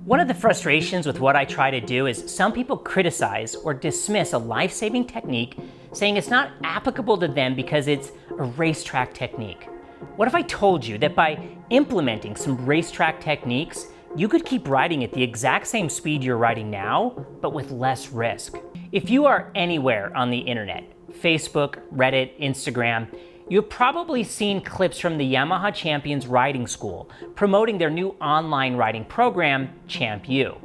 One of the frustrations with what I try to do is some people criticize or dismiss a life-saving technique, saying it's not applicable to them because it's a racetrack technique. What if I told you that by implementing some racetrack techniques, you could keep riding at the exact same speed you're riding now, but with less risk? If you are anywhere on the internet, Facebook, Reddit, Instagram, you've probably seen clips from the Yamaha Champions Riding School promoting their new online riding program, champu.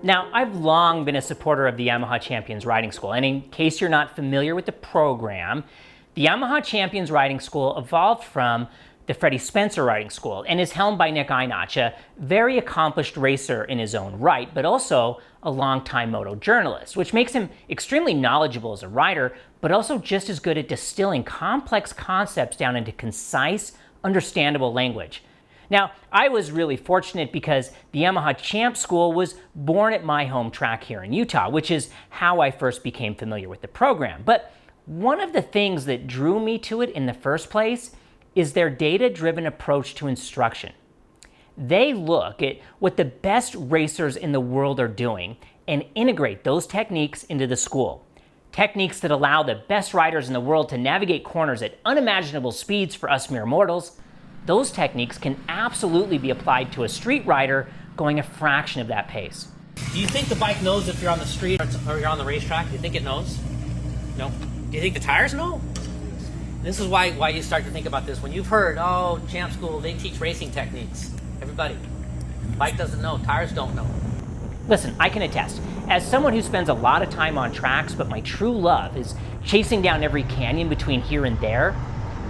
Now, I've long been a supporter of the Yamaha Champions Riding School, and in case you're not familiar with the program, the Yamaha Champions Riding School evolved from the Freddie Spencer Riding School and is helmed by Nick Einach, a very accomplished racer in his own right, but also a longtime moto journalist, which makes him extremely knowledgeable as a rider, but also just as good at distilling complex concepts down into concise, understandable language. Now, I was really fortunate because the Yamaha Champ School was born at my home track here in Utah, which is how I first became familiar with the program. But one of the things that drew me to it in the first place is their data-driven approach to instruction. They look at what the best racers in the world are doing and integrate those techniques into the school. Techniques that allow the best riders in the world to navigate corners at unimaginable speeds for us mere mortals. Those techniques can absolutely be applied to a street rider going a fraction of that pace. Do you think the bike knows if you're on the street or you're on the racetrack? Do you think it knows? No. Do you think the tires know? This is why you start to think about this. When you've heard, oh, Champ School, they teach racing techniques. Everybody, bike doesn't know, tires don't know. Listen, I can attest. As someone who spends a lot of time on tracks, but my true love is chasing down every canyon between here and there,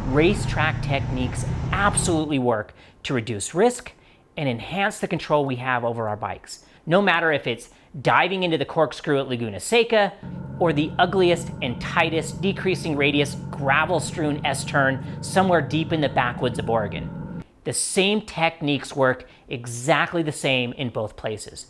racetrack techniques absolutely work to reduce risk and enhance the control we have over our bikes. No matter if it's diving into the corkscrew at Laguna Seca or the ugliest and tightest decreasing radius gravel-strewn S-turn somewhere deep in the backwoods of Oregon. The same techniques work exactly the same in both places.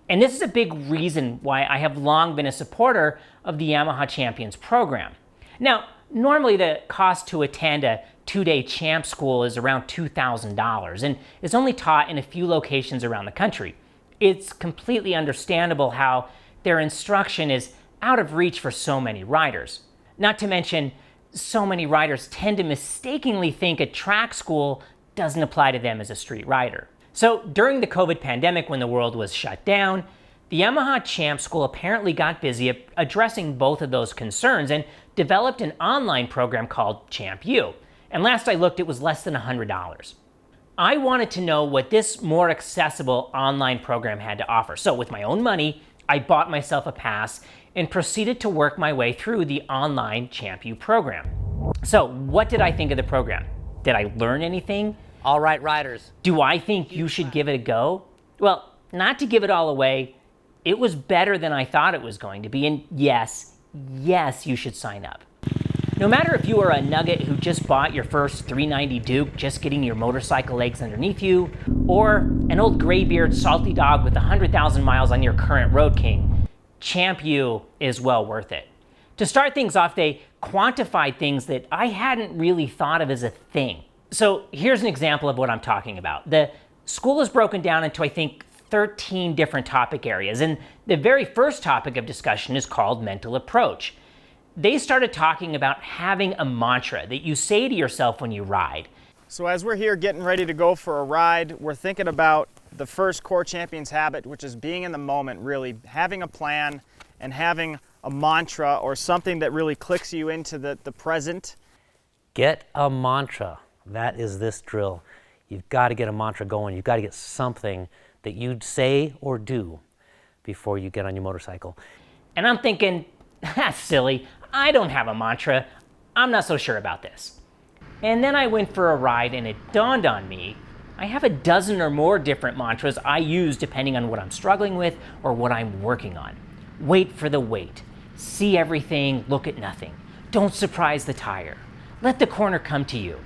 And this is a big reason why I have long been a supporter of the Yamaha Champions program. Now, normally the cost to attend a 2-day champ school is around $2,000 and is only taught in a few locations around the country. It's completely understandable how their instruction is out of reach for so many riders. Not to mention, so many riders tend to mistakenly think a track school doesn't apply to them as a street rider. So during the COVID pandemic, when the world was shut down, the Yamaha Champ School apparently got busy addressing both of those concerns and developed an online program called champu. And last I looked, it was less than $100. I wanted to know what this more accessible online program had to offer. So with my own money, I bought myself a pass and proceeded to work my way through the online champu program. So what did I think of the program? Did I learn anything? All right, riders. Do I think you should give it a go? Well, not to give it all away, it was better than I thought it was going to be. And yes, you should sign up. No matter if you are a nugget who just bought your first 390 Duke, just getting your motorcycle legs underneath you, or an old graybeard salty dog with 100,000 miles on your current Road King, champu is well worth it. To start things off, they quantified things that I hadn't really thought of as a thing. So here's an example of what I'm talking about. The school is broken down into, I think, 13 different topic areas, and the very first topic of discussion is called mental approach. They started talking about having a mantra that you say to yourself when you ride. So as we're here getting ready to go for a ride, we're thinking about the first core champions habit, which is being in the moment, really having a plan and having a mantra or something that really clicks you into the present. Get a mantra. That is this drill. You've got to get a mantra going. You've got to get something that you'd say or do before you get on your motorcycle. And I'm thinking, that's silly. I don't have a mantra. I'm not so sure about this. And then I went for a ride and it dawned on me, I have a dozen or more different mantras I use depending on what I'm struggling with or what I'm working on. Wait for the wait. See everything, look at nothing. Don't surprise the tire. Let the corner come to you.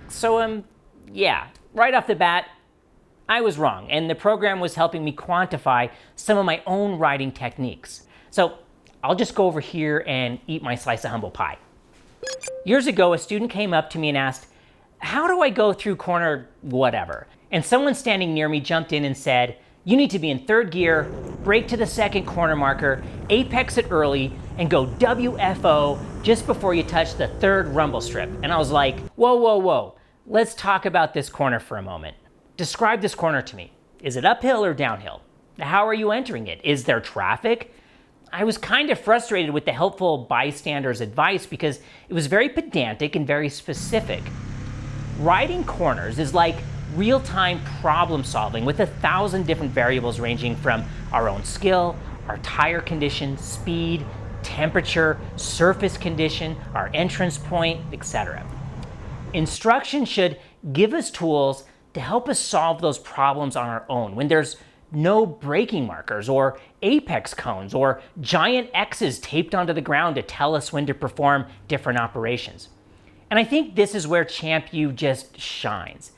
So, yeah, right off the bat, I was wrong, and the program was helping me quantify some of my own riding techniques. So I'll just go over here and eat my slice of humble pie. Years ago, a student came up to me and asked, how do I go through corner whatever? And someone standing near me jumped in and said, You need to be in third gear, brake to the second corner marker, apex it early, and go WFO just before you touch the third rumble strip. And I was like, whoa, whoa, whoa. Let's talk about this corner for a moment. Describe this corner to me. Is it uphill or downhill? How are you entering it? Is there traffic? I was kind of frustrated with the helpful bystander's advice because it was very pedantic and very specific. Riding corners is like real-time problem solving with 1,000 different variables ranging from our own skill, our tire condition, speed, temperature, surface condition, our entrance point, etc. Instruction should give us tools to help us solve those problems on our own when there's no braking markers or apex cones or giant X's taped onto the ground to tell us when to perform different operations. And I think this is where ChampU just shines.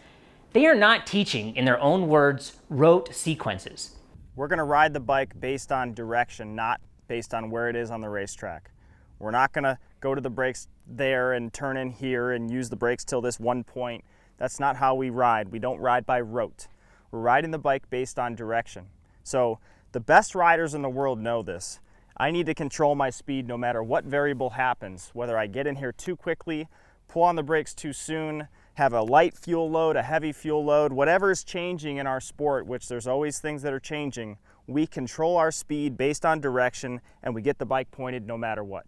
They are not teaching, in their own words, rote sequences. We're going to ride the bike based on direction, not based on where it is on the racetrack. We're not going to go to the brakes there and turn in here and use the brakes till this one point. That's not how we ride. We don't ride by rote. We're riding the bike based on direction. So the best riders in the world know this. I need to control my speed no matter what variable happens, whether I get in here too quickly, pull on the brakes too soon, have a light fuel load, a heavy fuel load, whatever is changing in our sport, which there's always things that are changing, we control our speed based on direction and we get the bike pointed no matter what.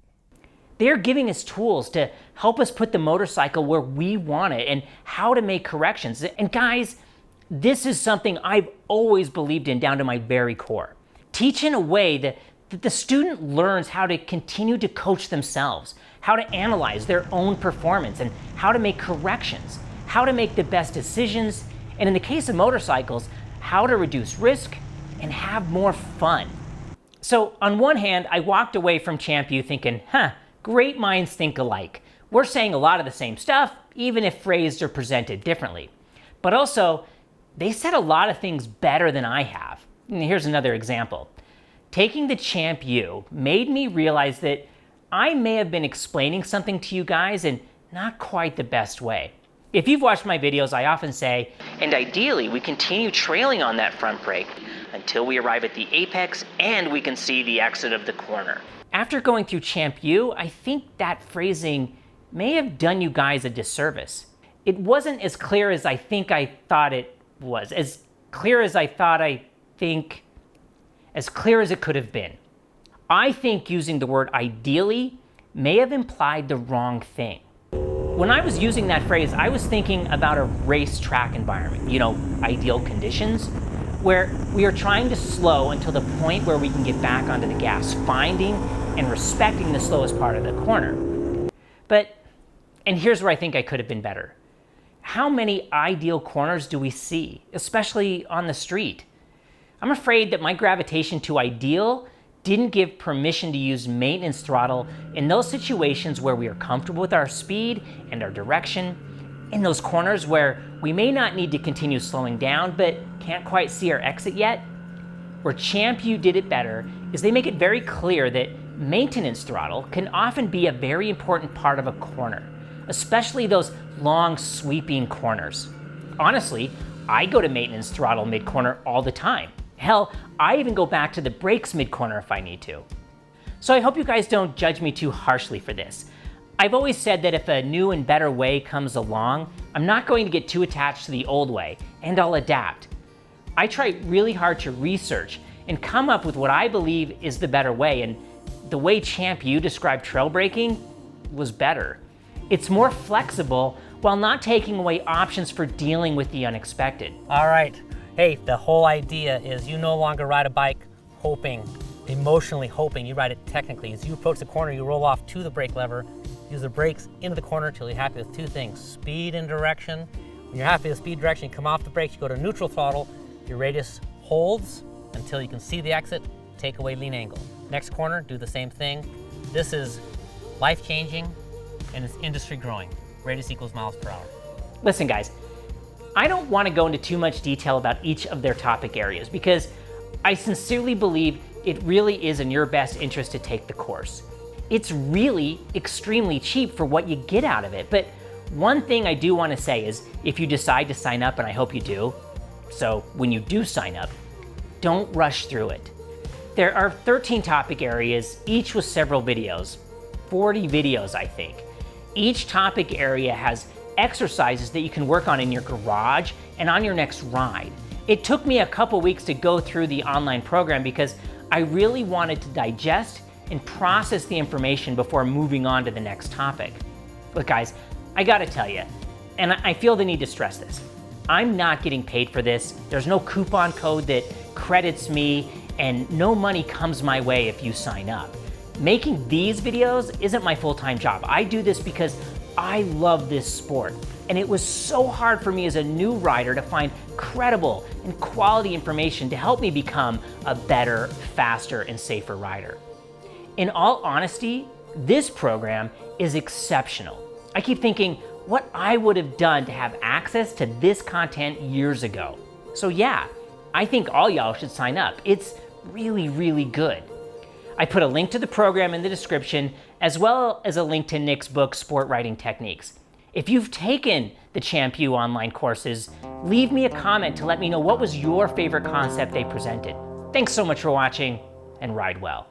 They're giving us tools to help us put the motorcycle where we want it and how to make corrections. And guys, this is something I've always believed in down to my very core. Teach in a way that the student learns how to continue to coach themselves, how to analyze their own performance and how to make corrections, how to make the best decisions, and in the case of motorcycles, how to reduce risk and have more fun. So on one hand, I walked away from ChampU thinking, great minds think alike. We're saying a lot of the same stuff, even if phrased or presented differently. But also, they said a lot of things better than I have. And here's another example. Taking the ChampU made me realize that I may have been explaining something to you guys in not quite the best way. If you've watched my videos, I often say, and ideally we continue trailing on that front brake until we arrive at the apex and we can see the exit of the corner. After going through ChampU, I think that phrasing may have done you guys a disservice. It wasn't as clear as I think I thought it was, as clear as it could have been. I think using the word ideally may have implied the wrong thing. When I was using that phrase, I was thinking about a racetrack environment, ideal conditions, where we are trying to slow until the point where we can get back onto the gas, finding and respecting the slowest part of the corner. And here's where I think I could have been better. How many ideal corners do we see, especially on the street? I'm afraid that my gravitation to ideal didn't give permission to use maintenance throttle in those situations where we are comfortable with our speed and our direction, in those corners where we may not need to continue slowing down but can't quite see our exit yet. Where ChampU did it better is they make it very clear that maintenance throttle can often be a very important part of a corner, especially those long sweeping corners. Honestly, I go to maintenance throttle mid-corner all the time. Hell, I even go back to the brakes mid-corner if I need to. So I hope you guys don't judge me too harshly for this. I've always said that if a new and better way comes along, I'm not going to get too attached to the old way, and I'll adapt. I try really hard to research and come up with what I believe is the better way, and the way ChampU described trail braking was better. It's more flexible while not taking away options for dealing with the unexpected. All right. Hey, the whole idea is you no longer ride a bike hoping, emotionally hoping. You ride it technically. As you approach the corner, you roll off to the brake lever, use the brakes into the corner till you're happy with two things, speed and direction. When you're happy with speed and direction, you come off the brakes, you go to neutral throttle, your radius holds until you can see the exit, take away lean angle. Next corner, do the same thing. This is life-changing and it's industry growing. Radius equals miles per hour. Listen guys, I don't want to go into too much detail about each of their topic areas because I sincerely believe it really is in your best interest to take the course. It's really extremely cheap for what you get out of it, but one thing I do want to say is if you decide to sign up, and I hope you do, so when you do sign up, Don't rush through it. There are 13 topic areas, each with several videos. 40 videos, I think. Each topic area has exercises that you can work on in your garage and on your next ride. It took me a couple weeks to go through the online program because I really wanted to digest and process the information before moving on to the next topic. Look guys, I gotta tell you, and I feel the need to stress this, I'm not getting paid for this. There's no coupon code that credits me, and no money comes my way if you sign up. Making these videos isn't my full-time job. I do this because I love this sport, and it was so hard for me as a new rider to find credible and quality information to help me become a better, faster, and safer rider. In all honesty, this program is exceptional. I keep thinking what I would have done to have access to this content years ago. So yeah, I think all y'all should sign up. It's really, really good. I put a link to the program in the description, as well as a link to Nick's book, Sport Riding Techniques. If you've taken the Champu online courses, leave me a comment to let me know what was your favorite concept they presented. Thanks so much for watching, and ride well.